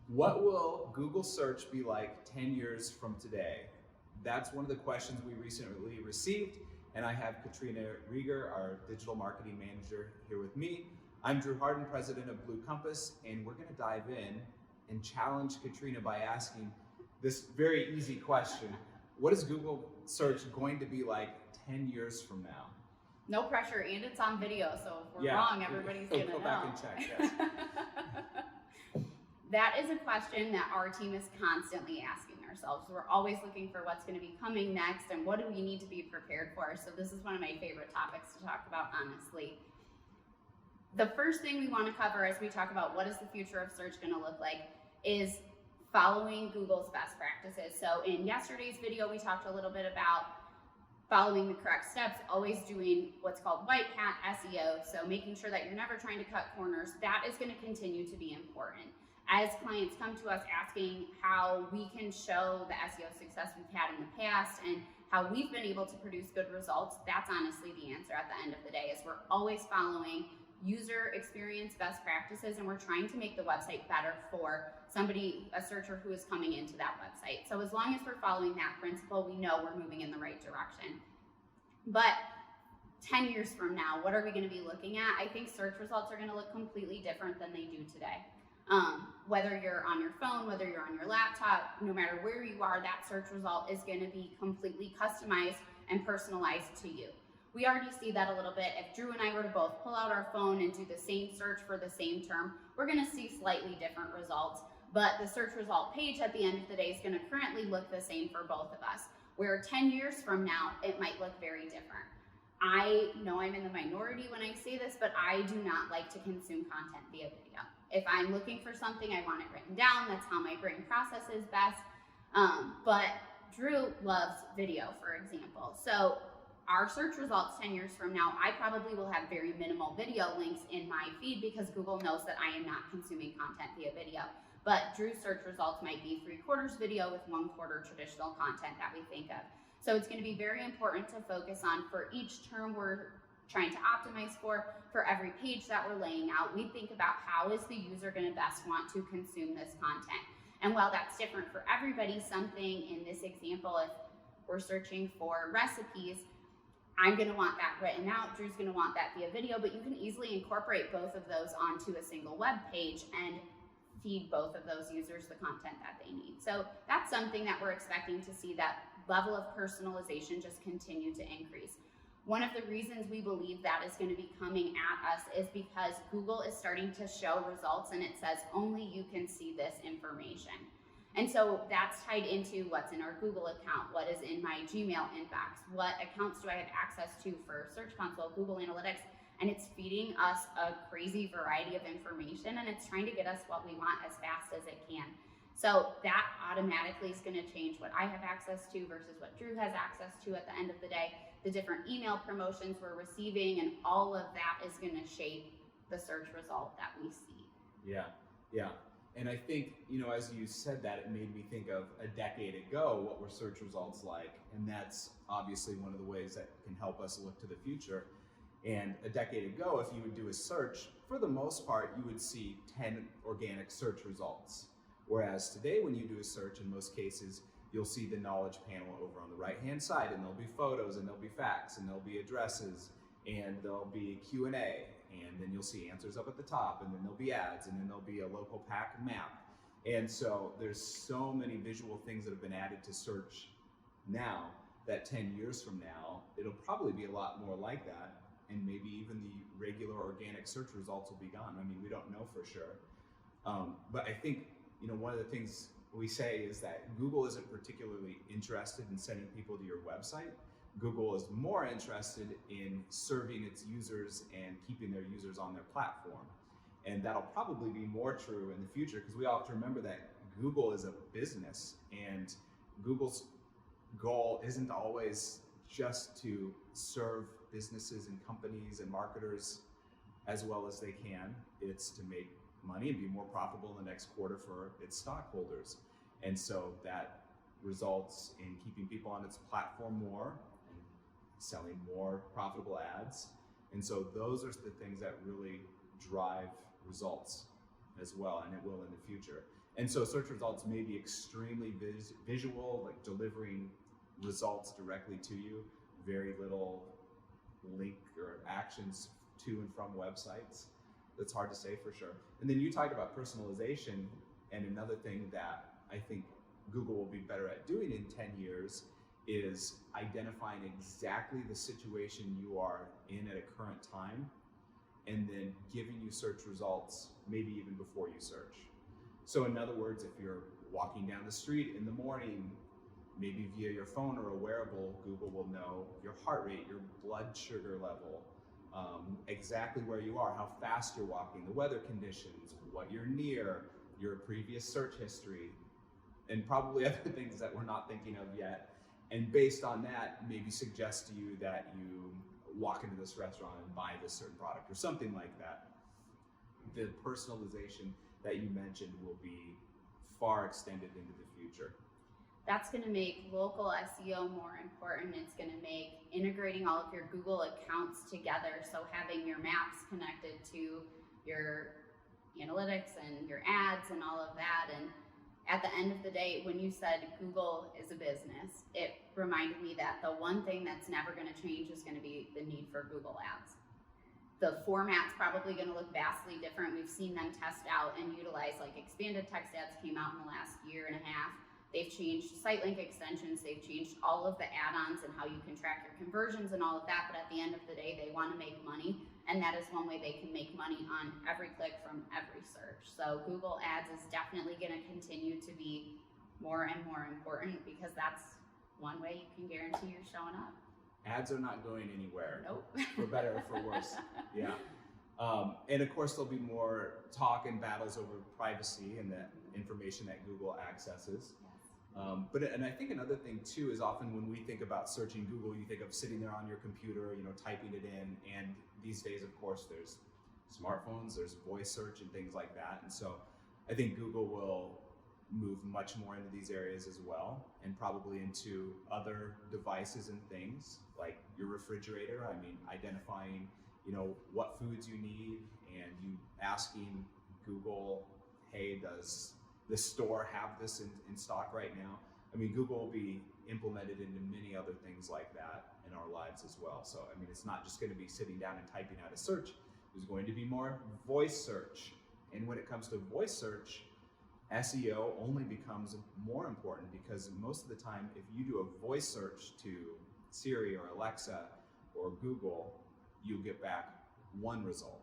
What will Google search be like 10 years from today? That's one of the questions we recently received, and I have Katrina Rieger, our digital marketing manager, here with me. I'm Drew Harden, president of Blue Compass, and we're going to dive in and challenge Katrina by asking this very easy question. What is Google search going to be like 10 years from now? No pressure, and it's on video, so if we're wrong, everybody's gonna go know. back and check, yes. That is a question that our team is constantly asking ourselves. We're always looking for what's going to be coming next and what do we need to be prepared for. So this is one of my favorite topics to talk about, honestly. The first thing we want to cover as we talk about what is the future of search going to look like is following Google's best practices. So in yesterday's video, we talked a little bit about following the correct steps, always doing what's called white hat SEO. So making sure that you're never trying to cut corners. That is going to continue to be important. As clients come to us asking how we can show the SEO success we've had in the past and how we've been able to produce good results, that's honestly the answer at the end of the day, is we're always following user experience best practices, and we're trying to make the website better for somebody, a searcher who is coming into that website. So as long as we're following that principle, we know we're moving in the right direction. But 10 years from now, what are we going to be looking at? I think search results are going to look completely different than they do today. Whether you're on your phone, whether you're on your laptop, no matter where you are, that search result is going to be completely customized and personalized to you. We already see that a little bit. If Drew and I were to both pull out our phone and do the same search for the same term, we're going to see slightly different results, but the search result page at the end of the day is going to currently look the same for both of us, where 10 years from now, it might look very different. I know I'm in the minority when I say this, but I do not like to consume content via video. If I'm looking for something, I want it written down. That's how my brain processes best. But Drew loves video, for example. So our search results 10 years from now, I probably will have very minimal video links in my feed because Google knows that I am not consuming content via video. But Drew's search results might be 3/4 video with 1/4 traditional content that we think of. So it's going to be very important to focus on for each term we're trying to optimize for every page that we're laying out. We think about how is the user going to best want to consume this content. And while that's different for everybody, something in this example, if we're searching for recipes, I'm going to want that written out, Drew's going to want that via video, but you can easily incorporate both of those onto a single web page and feed both of those users the content that they need. So that's something that we're expecting to see, that level of personalization just continue to increase. One of the reasons we believe that is going to be coming at us is because Google is starting to show results and it says only you can see this information. And so that's tied into what's in our Google account, what is in my Gmail inbox, what accounts do I have access to for Search Console, Google Analytics, and it's feeding us a crazy variety of information and it's trying to get us what we want as fast as it can. So that automatically is going to change what I have access to versus what Drew has access to at the end of the day. The different email promotions we're receiving, and all of that is going to shape the search result that we see. Yeah. And I think, as you said that, it made me think of a decade ago, what were search results like? And that's obviously one of the ways that can help us look to the future. And a decade ago, if you would do a search, for the most part, you would see 10 organic search results. Whereas today, when you do a search, in most cases, you'll see the knowledge panel over on the right-hand side, and there'll be photos, and there'll be facts, and there'll be addresses, and there'll be Q&A, and then you'll see answers up at the top, and then there'll be ads, and then there'll be a local pack map. And so there's so many visual things that have been added to search now that 10 years from now, it'll probably be a lot more like that, and maybe even the regular organic search results will be gone. I mean, we don't know for sure. But I think, one of the things we say is that Google isn't particularly interested in sending people to your website. Google is more interested in serving its users and keeping their users on their platform. And that'll probably be more true in the future, because we all have to remember that Google is a business, and Google's goal isn't always just to serve businesses and companies and marketers as well as they can. It's to make money and be more profitable in the next quarter for its stockholders. And so that results in keeping people on its platform more and selling more profitable ads. And so those are the things that really drive results as well, and it will in the future. And so search results may be extremely visual, like delivering results directly to you, very little link or actions to and from websites. That's hard to say for sure. And then you talked about personalization, and another thing that I think Google will be better at doing in 10 years is identifying exactly the situation you are in at a current time, and then giving you search results maybe even before you search. So in other words, if you're walking down the street in the morning, maybe via your phone or a wearable, Google will know your heart rate, your blood sugar level, exactly where you are, how fast you're walking, the weather conditions, what you're near, your previous search history, and probably other things that we're not thinking of yet. And based on that, maybe suggest to you that you walk into this restaurant and buy this certain product or something like that. The personalization that you mentioned will be far extended into the future. That's going to make local SEO more important. It's going to make integrating all of your Google accounts together. So having your maps connected to your analytics and your ads and all of that. And at the end of the day, when you said Google is a business, it reminded me that the one thing that's never going to change is going to be the need for Google ads. The format's probably going to look vastly different. We've seen them test out and utilize, like expanded text ads came out in the last year and a half. They've changed site link extensions. They've changed all of the add-ons and how you can track your conversions and all of that. But at the end of the day, they want to make money. And that is one way they can make money on every click from every search. So Google Ads is definitely going to continue to be more and more important, because that's one way you can guarantee you're showing up. Ads are not going anywhere. Nope. For better or for worse. Yeah. And of course, there'll be more talk and battles over privacy and the information that Google accesses. And I think another thing too is often when we think about searching Google, you think of sitting there on your computer, typing it in. And these days, of course, there's smartphones, there's voice search and things like that. And so I think Google will move much more into these areas as well, and probably into other devices and things like your refrigerator. I mean, identifying, what foods you need, and you asking Google, hey, does this store have this in stock right now? I mean, Google will be implemented into many other things like that in our lives as well. So, I mean, it's not just going to be sitting down and typing out a search. There's going to be more voice search. And when it comes to voice search, SEO only becomes more important, because most of the time, if you do a voice search to Siri or Alexa or Google, you'll get back one result.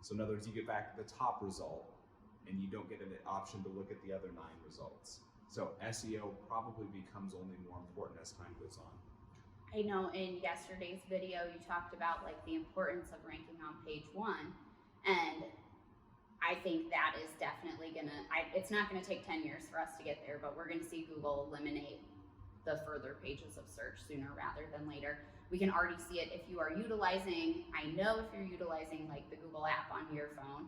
So in other words, you get back the top result, and you don't get an option to look at the other 9 results. So SEO probably becomes only more important as time goes on. I know in yesterday's video, you talked about like the importance of ranking on page 1. And I think that is definitely it's not gonna take 10 years for us to get there, but we're gonna see Google eliminate the further pages of search sooner rather than later. We can already see it if you are utilizing, I know if you're utilizing like the Google app on your phone,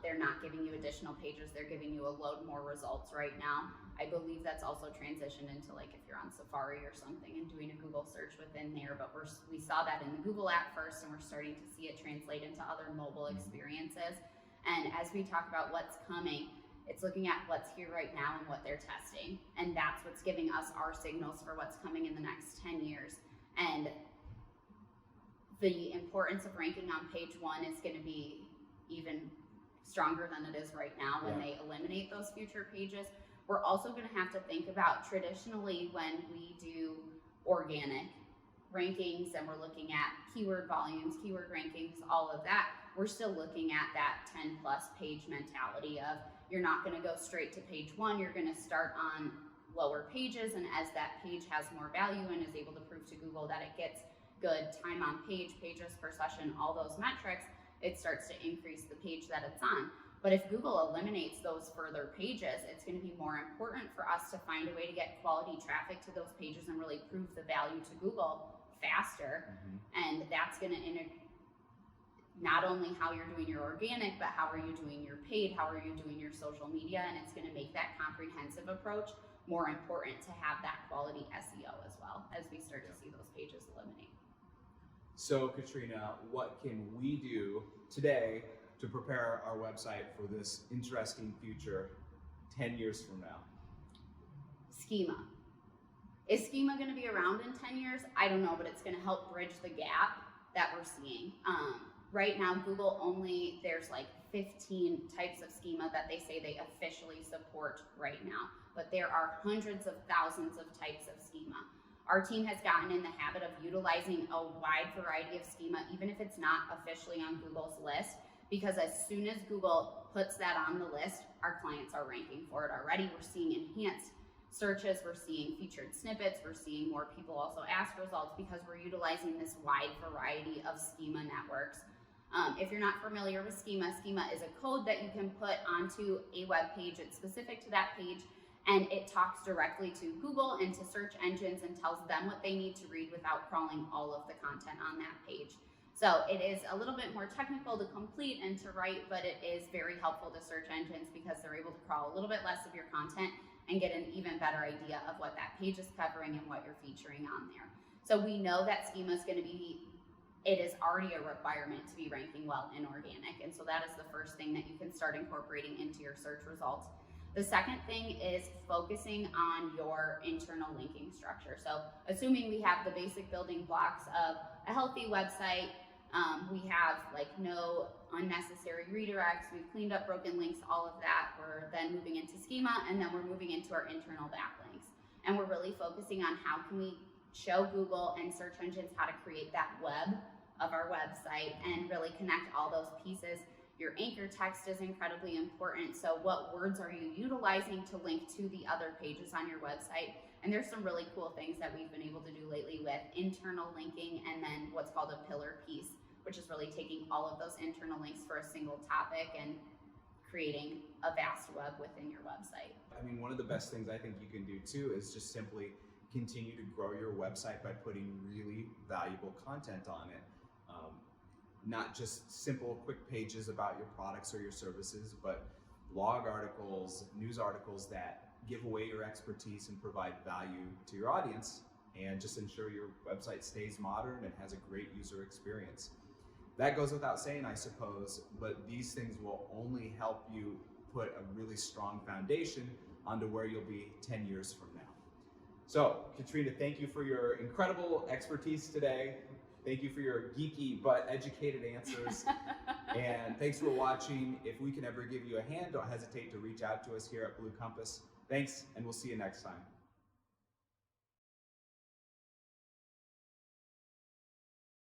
they're not giving you additional pages, they're giving you a load more results right now. I believe that's also transitioned into like if you're on Safari or something and doing a Google search within there, but we saw that in the Google app first, and we're starting to see it translate into other mobile experiences. And as we talk about what's coming, it's looking at what's here right now and what they're testing. And that's what's giving us our signals for what's coming in the next 10 years. And the importance of ranking on page 1 is going to be even stronger than it is right now when they eliminate those future pages. We're also going to have to think about, traditionally when we do organic rankings and we're looking at keyword volumes, keyword rankings, all of that, we're still looking at that 10 plus page mentality of you're not going to go straight to page 1, you're going to start on lower pages, and as that page has more value and is able to prove to Google that it gets good time on page, pages per session, all those metrics, it starts to increase the page that it's on. But if Google eliminates those further pages, it's going to be more important for us to find a way to get quality traffic to those pages and really prove the value to Google faster. And that's going to not only how you're doing your organic, but how are you doing your paid, how are you doing your social media, and it's going to make that comprehensive approach more important to have that quality SEO as well, as we start to see those pages eliminate. So Katrina, what can we do today to prepare our website for this interesting future 10 years from now? Schema. Is schema going to be around in 10 years? I don't know, but it's going to help bridge the gap that we're seeing. Right now, Google only, there's like 15 types of schema that they say they officially support right now, but there are hundreds of thousands of types of schema. Our team has gotten in the habit of utilizing a wide variety of schema, even if it's not officially on Google's list, because as soon as Google puts that on the list, our clients are ranking for it already. We're seeing enhanced searches, we're seeing featured snippets, we're seeing more people also ask results because we're utilizing this wide variety of schema networks. If you're not familiar with schema, schema is a code that you can put onto a web page. It's specific to that page, and it talks directly to Google and to search engines and tells them what they need to read without crawling all of the content on that page. So it is a little bit more technical to complete and to write, but it is very helpful to search engines because they're able to crawl a little bit less of your content and get an even better idea of what that page is covering and what you're featuring on there. So we know that schema is going to be, it is already a requirement to be ranking well in organic. And so that is the first thing that you can start incorporating into your search results. The second thing is focusing on your internal linking structure. So assuming we have the basic building blocks of a healthy website, we have like no unnecessary redirects, we've cleaned up broken links, all of that. We're then moving into schema, and then we're moving into our internal backlinks. And we're really focusing on how can we show Google and search engines how to create that web of our website and really connect all those pieces. Your anchor text is incredibly important. So what words are you utilizing to link to the other pages on your website? And there's some really cool things that we've been able to do lately with internal linking and then what's called a pillar piece, which is really taking all of those internal links for a single topic and creating a vast web within your website. I mean, one of the best things I think you can do too is just simply continue to grow your website by putting really valuable content on it. Not just simple, quick pages about your products or your services, but blog articles, news articles that give away your expertise and provide value to your audience, and just ensure your website stays modern and has a great user experience. That goes without saying, I suppose, but these things will only help you put a really strong foundation onto where you'll be 10 years from now. So, Katrina, thank you for your incredible expertise today. Thank you for your geeky but educated answers. And thanks for watching. If we can ever give you a hand, don't hesitate to reach out to us here at Blue Compass. Thanks, and we'll see you next time.